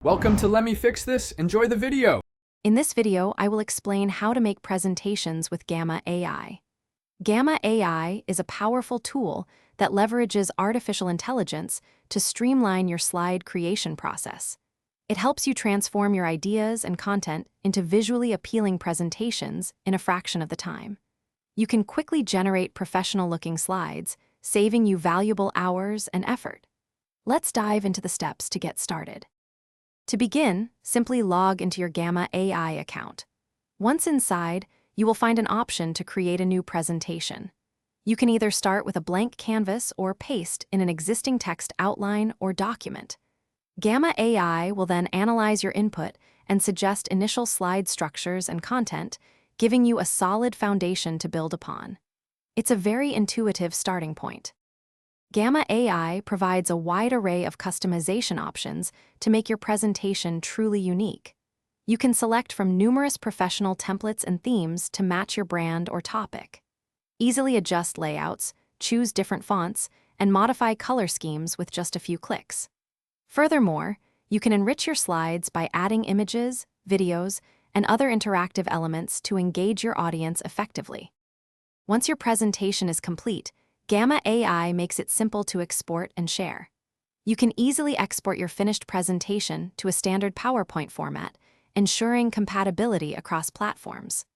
Welcome to Let Me Fix This. Enjoy the video. In this video, I will explain how to make presentations with Gamma AI. Gamma AI is a powerful tool that leverages artificial intelligence to streamline your slide creation process. It helps you transform your ideas and content into visually appealing presentations in a fraction of the time. You can quickly generate professional-looking slides, saving you valuable hours and effort. Let's dive into the steps to get started. To begin, simply log into your Gamma AI account. Once inside, you will find an option to create a new presentation. You can either start with a blank canvas or paste in an existing text outline or document. Gamma AI will then analyze your input and suggest initial slide structures and content, giving you a solid foundation to build upon. It's a very intuitive starting point. Gamma AI provides a wide array of customization options to make your presentation truly unique. You can select from numerous professional templates and themes to match your brand or topic. Easily adjust layouts, choose different fonts, and modify color schemes with just a few clicks. Furthermore, you can enrich your slides by adding images, videos, and other interactive elements to engage your audience effectively. Once your presentation is complete, Gamma AI makes it simple to export and share. You can easily export your finished presentation to a standard PowerPoint format, ensuring compatibility across platforms.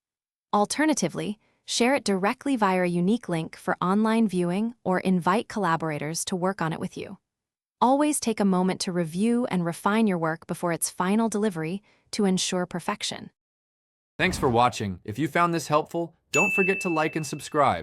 Alternatively, share it directly via a unique link for online viewing or invite collaborators to work on it with you. Always take a moment to review and refine your work before its final delivery to ensure perfection. Thanks for watching. If you found this helpful, don't forget to like and subscribe.